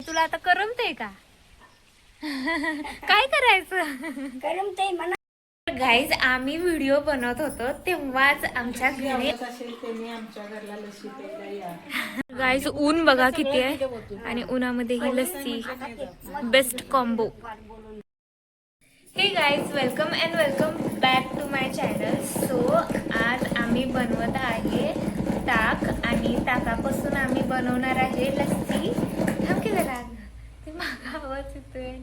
तुला आता करमते का? काय करायचं? करमते मला. गाईज आम्ही व्हिडिओ बनवत होतो तेव्हाच आमच्या घरी गाईज ऊन बघा किती आहे आणि उन्हामध्ये ही लस्सी best combo. Hey guys welcome and welcome back to my channel. So आज आम्ही बनवत आहे ताक आणि ताकापासून आम्ही बनवणार आहे लस्सी. थांब की जरा, ते मागा आवाज येतोय.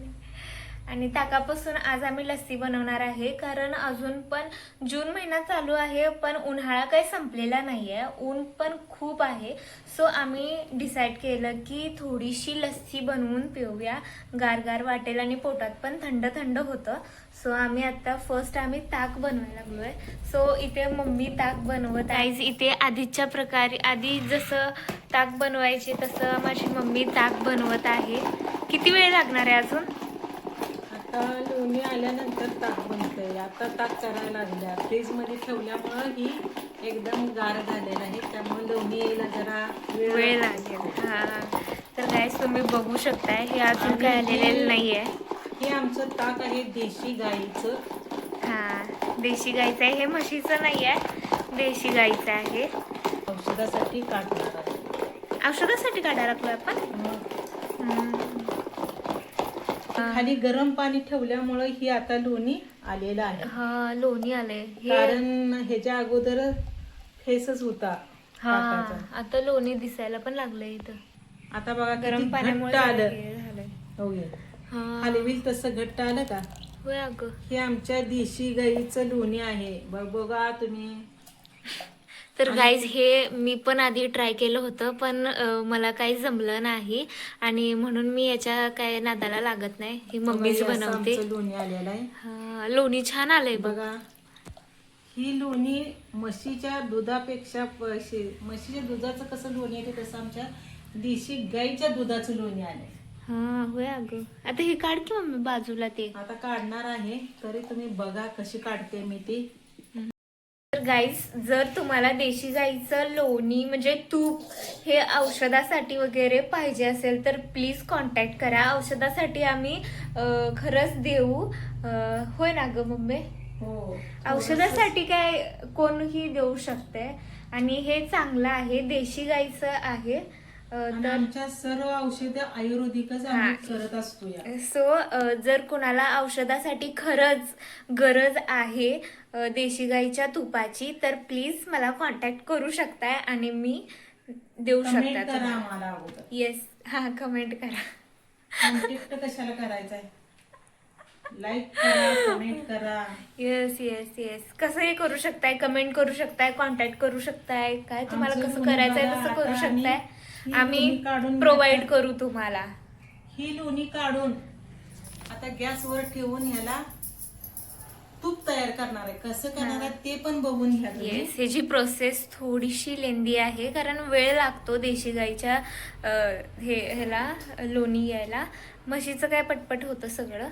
आणि ताकापासून आज आम्ही लस्सी बनवणार आहे कारण अजून पण जून महिना चालू आहे पण उन्हाळा काही संपलेला नाही आहे, ऊन पण खूप आहे. सो आम्ही डिसाईड केलं की थोडीशी लस्सी बनवून पिऊया, गारगार वाटेल आणि पोटात पण थंड थंड होतं. सो आम्ही आता फर्स्ट आम्ही ताक बनवायला लागलोय. सो इथे मम्मी ताक बनवत आहे. इथे आधीच्या प्रकारे आधी जसं ताक बनवायचे तसं माझी मम्मी ताक बनवत आहे. किती वेळ लागणार आहे अजून? आता लोणी आल्यानंतर ताक बनतंय. आता ताक करायला लागल्या, फ्रीज मध्ये ठेवल्यामुळं ही एकदम गार झालेलं आहे, त्यामुळे लोणी यायला जरा वेळ लागेल. हा, तर गाईस तुम्ही बघू शकताय हे अजून काय आलेलं नाहीये. हे आमचं ताक आहे देशी गाईचं. हा, देशी गाईचं आहे हे, म्हशीचं नाही आहे, देशी गाईचं आहे. औषधासाठी काढणार आहे. औषधासाठी काढायला लागलो आपण. खाली गरम पाणी ठेवल्यामुळे ही आता लोणी आलेलं आहे. हा, लोणी आले. कारण ह्याच्या अगोदर फेसच होता हा, ताकाचा. आता लोणी दिसायला पण लागलंय इथं. आता बघा गरम पाण्यामुळे आलं. झालंय. होय, हा, हलवील तसं घट्ट आलं का? होय अगं. हे आमच्या देशी गाईचं लोणी आहे. बघा तुम्ही. तर गाईज हे मी पण आधी ट्राय केलं होतं पण मला काही जमलं नाही आणि म्हणून मी याच्या काय नादाला लागत नाही. ही मम्मीच बनवते. लोणी आलेलं आहे. हा, लोणी छान आलंय बघा. ही लोणी म्हशीच्या दुधापेक्षा म्हशीच्या दुधाचं कसं लोणी आहे तसं आमच्या देशी गाईच्या दुधाचं लोणी आलंय. हा, होय अगं. आता हे काढ की मम्मी बाजूला. ते आता काढणार आहे, तरी तुम्ही बघा कशी काढते मी ती. तर गाईज जर तुम्हाला देशी गाईचं लोणी म्हणजे तूप हे औषधासाठी वगैरे पाहिजे असेल तर प्लीज कॉन्टॅक्ट करा. औषधासाठी आम्ही खरंच देऊ. होय ना ग मम्मी? हो, औषधासाठी काय कोणही देऊ शकते आणि हे चांगलं आहे, देशी गाईचं आहे. तर आमच्या सर्व औषधे आयुर्वेदिकच आम्ही करत असतो या. सो जर कोणाला औषधासाठी खरंच गरज आहे देशी गाईच्या तुपाची तर प्लीज मला कॉन्टॅक्ट करू शकताय आणि मी देऊ शकता. येस, हा, कमेंट करा. कॉन्टॅक्ट कशाला करायचंय? लाईक करा, कमेंट करा. येस येस येस, कसंही करू शकताय, कमेंट करू शकताय, कॉन्टॅक्ट करू शकताय, काय तुम्हाला कसं करायचंय तसं करू शकताय. आम्ही प्रोव्हाइड करू तुम्हाला. ही लोणी काढून आता गॅसवर ठेवून ह्याला तूप तयार करणार आहे. कसं करणार आहे ते पण बघून घ्या. येस, ह्याची प्रोसेस थोडीशी लेंदी आहे कारण वेळ लागतो देशी गाईच्या ह्याला लोणी यायला. म्हशीचं काय पटपट होतं सगळं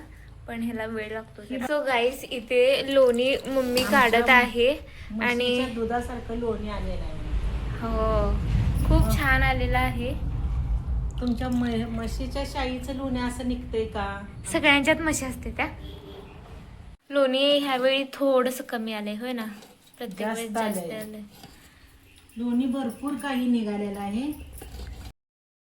पण ह्याला वेळ लागतो. सो गाईस इथे लोणी मम्मी काढत आहे आणि दुधासारखं लोणी आलेलं आहे. हो, खूप छान आलेलं आहे. तुमच्या म्हशीच्या शाईचं लोणी असं निघतंय का? सगळ्यांच्यात म्हशी असते त्या. लोणी ह्यावेळी थोडस कमी आलंय, होय ना? प्रत्येक वेळेस जास्त आलंय. लोणी भरपूर काही निघालेलं आहे.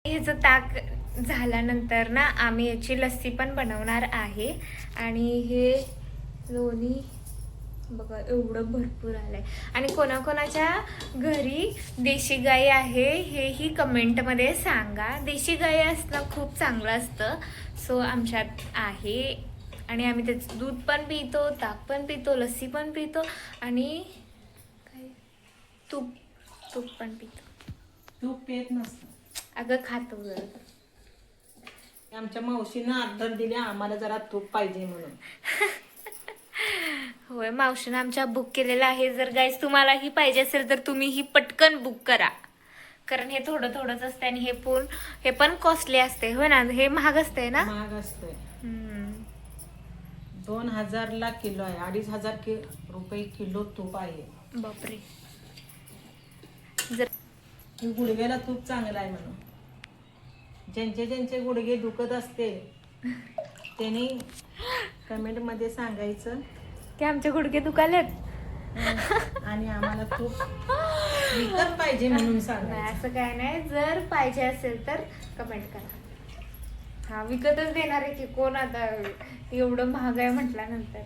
ह्याचं ताक झाल्यानंतर ना आम्ही याची लस्सी पण बनवणार आहे आणि हे लोणी बघा एवढं भरपूर आलंय. आणि कोणाकोणाच्या घरी देशी गाई आहे हेही कमेंटमध्ये सांगा. देशी गाई असणं खूप चांगलं असतं. सो आमच्यात आहे आणि आम्ही त्याचं दूध पण पितो, ताक पण पितो, लस्सी पण पितो आणि काय तूप पण पितो. तूप पेत नसतं अगं, खातो जरा. आमच्या मावशीनं ऑर्डर दिली आम्हाला जरा तूप पाहिजे म्हणून. होय, मावशीनं आमच्या बुक केलेलं आहे. जर गाईस तुम्हालाही पाहिजे असेल तर तुम्ही ही पटकन बुक करा कारण हे थोडं थोडंच असते आणि हे पण कॉस्टली असते, होय ना? हे महाग असते ना? महाग असते. 2000 ला किलो आहे. 2500 रुपये किलो तूप आहे. बापरे. जर गुडघ्याला तूप चांगलं आहे म्हणून ज्यांचे ज्यांचे गुडघे दुखत असते त्यांनी कमेंट मध्ये सांगायचं की आमचे गुडघे दुखालेत. आणि आम्हाला तूप विकत पाहिजे म्हणून नाही, सांगायचं. असं काय नाही. जर पाहिजे असेल तर कमेंट करा. हा, विकतच देणार आहे की कोण आता, एवढं महाग आहे म्हटल्यानंतर.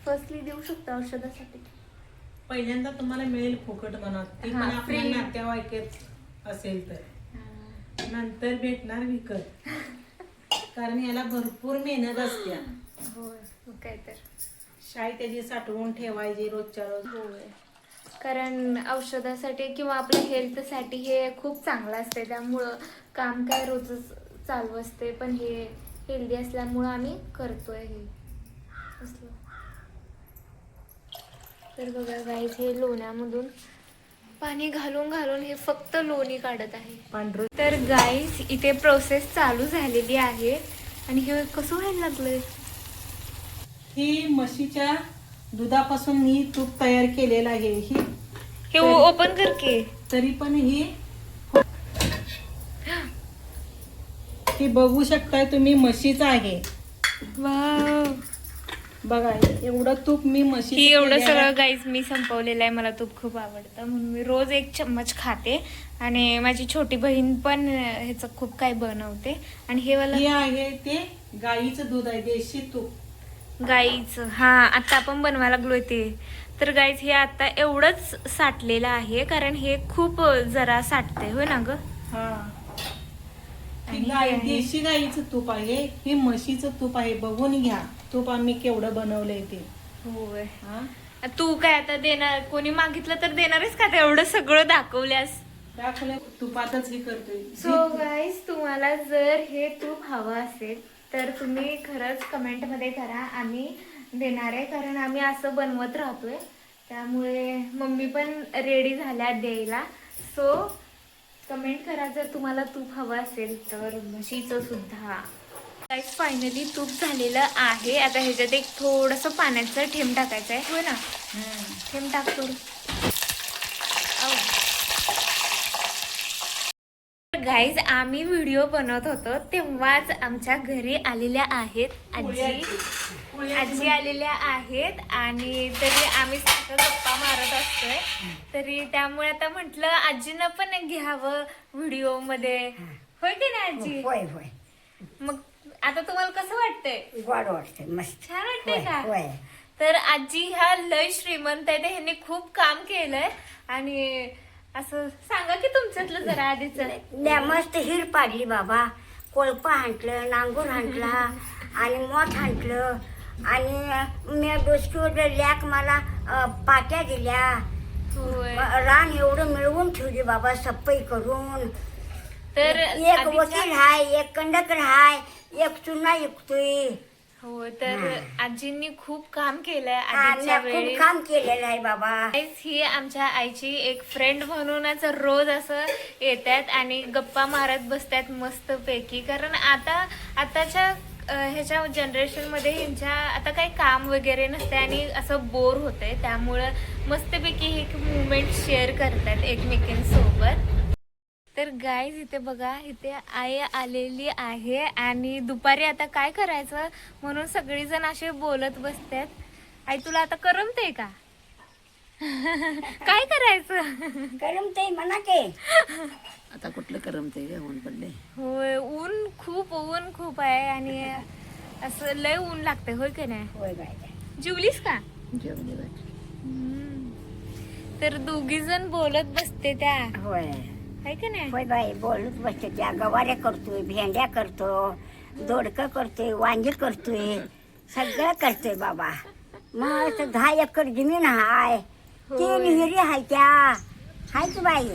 फर्स्टली देऊ शकतो औषधासाठी. पहिल्यांदा तुम्हाला मिळेल फुकट बनवत, ती पण हा, आपल्या free. नातेवाईकात असेल तर. हा. नंतर भेटणार विकत, कारण याला भरपूर मेहनत असते. होय, मग काय तर. शाई त्याची साठवून ठेवायची रोजच्या रोज. होय, कारण औषधासाठी किंवा आपल्या हेल्थसाठी हे खूप चांगलं असते. त्यामुळं काम काय रोजच चालू असते, पण हे हेल्दी असल्यामुळं आम्ही करतोय हे असलं. तर बघा गाईस, हे लोण्यामधून पाणी घालून घालून हे फक्त लोणी काढत आहे. पांढरं तर गाईस, इथे प्रोसेस चालू झालेली आहे. आणि हे कसं व्हायला लागलंय? ही म्हशीच्या दुधापासून ही तूप तयार केलेलं आहे. हे ओपन कर की. तरी पण ही बघू शकताय तुम्ही, म्हशीच आहे. वाव, बघा एवढं तूप मी म्हशी ही एवढं सगळं गाईज मी संपवलेलं आहे. मला तूप खूप आवडतं म्हणून मी रोज 1 चम्मच खाते. आणि माझी छोटी बहीण पण ह्याचं खूप काही बनवते. आणि हे वाला हे आहे ते गाईचं दूध आहे, देशी तूप. गाईचं. हा, आता आपण बनवायला लागलोय ते. तर गाईज, हे आता एवढंच साठलेलं आहे, कारण हे खूप जरा साठतंय, होय ना ग? हा, आणि ही गाय हे आहे. देशी गाईचं तूप आहे. हे म्हशीचं तूप आहे. बघून घ्या तूप आम्ही केवढं बनवलंय ते. होय. हा, तू काय आता देणार, कोणी मागितलं तर देणारच का? ते एवढं सगळं दाखवल्यास. दाखवलं तुपातच हे करतोय. सो गाईज, तुम्हाला जर हे तूप हवं असेल तर तुम्ही खरंच कमेंटमध्ये करा. आम्ही देणार आहे, कारण आम्ही असं बनवत राहतोय. त्यामुळे मम्मी पण रेडी झाल्या द्यायला. सो कमेंट करा जर तुम्हाला तूप हवं असेल तर. म्हशीचं सुद्धा. गाईज, फायनली तूप झालेलं आहे. आता ह्याच्यात एक थोडंसं पाण्याचं थेंब टाकायचं आहे, हो ना? थेंब टाकतो. गाईज, आम्ही व्हिडिओ बनवत होतो तेव्हाच आमच्या घरी आलेल्या आहेत आजी आलेल्या आहेत. आणि तरी आम्ही सारखं गप्पा मारत असतोय. तरी त्यामुळे आता म्हटलं आजीनं पण घ्यावं व्हिडिओ मध्ये, होय की नाही आजी? होय होय, मग आता तुम्हाला कसं वाटतंय? गोड वाटते, मस्त छान वाटतंय होय का? होय. तर आजी ह्या लय श्रीमंत आहे, ह्यांनी खूप काम केलंय. आणि असं सांगा की तुमच्यातलं जरा आधीच. लय मस्त हिर पाडली बाबा. कोळपा हांटलं, नांगूर हांटला आणि मोठ हांटलं. आणि मी डोसकीवर लॅक मला पाट्या दिल्या. होय. रान एवढं मिळवून ठेवली बाबा, सफाई करून. तर एक वकील हाय, एक कंडक्टर हाय, एक चुना विकतोय. हो, तर आजींनी खूप काम केलंय आम्ही आधीच्या खूप वेळी. काम केलेलं आहे बाबा. ही आमच्या आईची एक फ्रेंड म्हणूनच रोज असं येतात आणि गप्पा मारत बसतात मस्त पैकी. कारण आताच्या ह्याच्या जनरेशन मध्ये ह्यांच्या आता काही काम वगैरे नसते आणि असं बोर होतंय. त्यामुळं मस्तपैकी हे मुवमेंट शेअर करतात एकमेकांसोबत. तर गाईज, इथे बघा, इथे आई आलेली आहे. आणि दुपारी आता काय करायचं म्हणून सगळीजण असे बोलत बसतात. आई, तुला आता करमतंय का? काय करायचं? करमते म्हणा के. आता कुठलं करमते ऊन पडले. होय, ऊन खूप आहे. आणि असं लय ऊन लागतंय, होय की नाही? होय बाय. जेवलीस का? जेवणे तर दोघी जण बोलत बसते त्या, होय आहे का नाही? होय बाई, बोलत बसते त्या. गवाऱ्या करतोय, भेंड्या करतो, दोडकं करतोय, वांगी करतोय, सगळं करतोय बाबा. मग 10 एकर जमीन हाय, 3 विहिरी हाय त्या, हाय की बाई.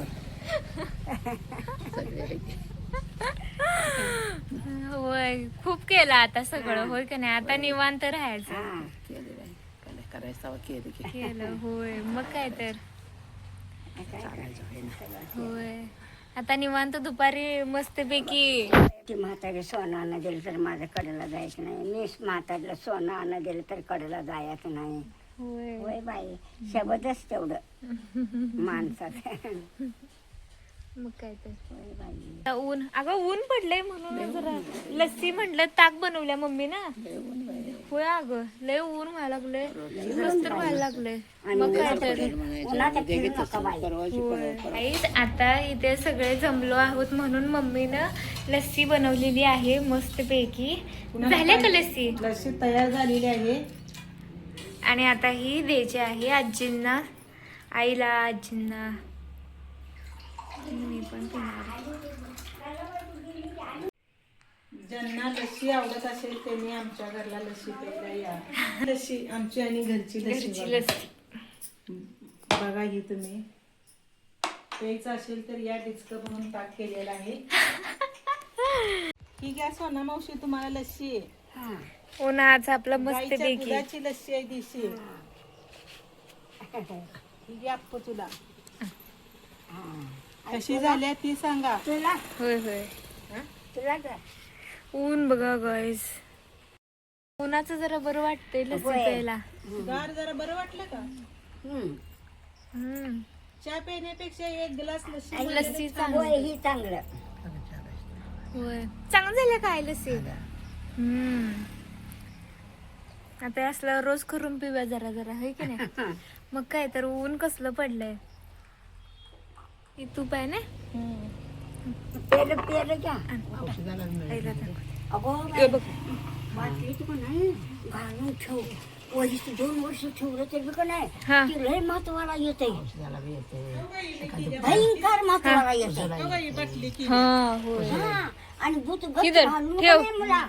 होय, खूप केलं आता सगळं, होय का नाही? आता निवांत राहायचं. हा. केले बाई, करायचं केलं की केलं, होय. मग काय तर. चालायचं होय ना. होय, आता निवांत दुपारी मस्तपैकी. ती म्हातारी सोनं आणं दिलं तर माझ्या कडेला जायचं नाही. मी म्हातारीला सोनं आणं दिलं तर कडेला जायचं नाही. होय. होय बाई, शब्दच तेवढं माणसाचं. मग काय तर आता ऊन, अगं ऊन पडलंय म्हणून जरा लस्सी म्हटलं, ताक बनवल्या मम्मी ना. होय अगं, लय ऊन व्हायला लागलंय, कसं तर व्हायला लागलंय. मग काय तर उन्हात फिरू नका बाई. होय. आईच आता इथे सगळे जमलो आहोत म्हणून मम्मीनं लस्सी बनवलेली आहे मस्त पैकी. झाल्या का लस्सी? लस्सी तयार झालेली आहे. आणि आता ही द्यायची आहे आजींना, आईला, आजींना. मी पण पिणार. ज्यांना लस्सी आवडत असेल त्यांनी आमच्या घरला लस्सी प्यायला या. लस्सी आमची आणि घरची घरची लस्सी लस्सी. बघा ही तुम्ही प्यायचं असेल तर या डिस्क म्हणून ताक केलेला आहे. ही घ्या सोना मावशी, तुम्हाला लस्सी आहे. हा. उन्हाचा आपला मस्त गाईच्या पैकी. दुधाची लस्सी आहे देशी. ही घ्या अप्पू तुला. कशी झाल्या ती सांगा. तुला होय होय. तुला काय? ऊन बघा गाईस, उन्हाचं जरा बरं वाटतंय लस्सी होय. प्यायला. गार जरा बरं वाटलं का? हम्म. चहा पिण्यापेक्षा एक ग्लास लस्सी आणि बनवलेलं लस्सी चांगलं. होय, ही चांगलं. होय, चांगलं झालं काय लस्सी. आता असलं रोज करून पिऊया जरा जरा, है की नाही? मग काय तर ऊन कसलं पडलंय. ही तूप आहे ना. पेलं पेलं घ्या. आईला दाखव. अगो हे बघ. बाटलीत पण नाही घालून ठेव. वहीच 2 वर्ष ठेवलं तरी पण नाही. हा. ती लय महत्वाला येते, औषधाला बी येते. भयंकर महत्वाला येते. बघा ही बाटली की हा होय. हा. आणि दूध गच्च किधर? घालून ठेव. नाही मला.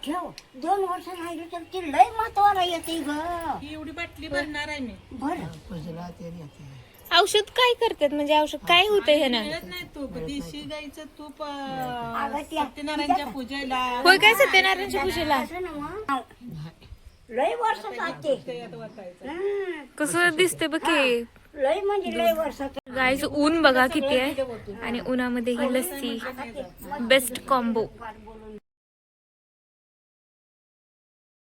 ठेव 2 वर्ष राहिली तर ती लय महत्वाला येते ग. ही एवढी बाटली भरणार आहे मी. बरं खुजला ते येते. औषध काय करतात म्हणजे औषध काय होतंय हे ना? मिळत नाही तूप, देशी गाईचं तूप अगं त्या- सत्यनारायणच्या पूजेला होय काय सत्यनारायणच्या पूजेला? असं ना मग. लय वर्ष जाते. त्यात वाटायचं. कसं दिसते बघ की लय म्हणजे लय वर्षात. गाईस, ऊन बघा किती आहे आणि उन्हामध्ये ही लस्सी बेस्ट कॉम्बो.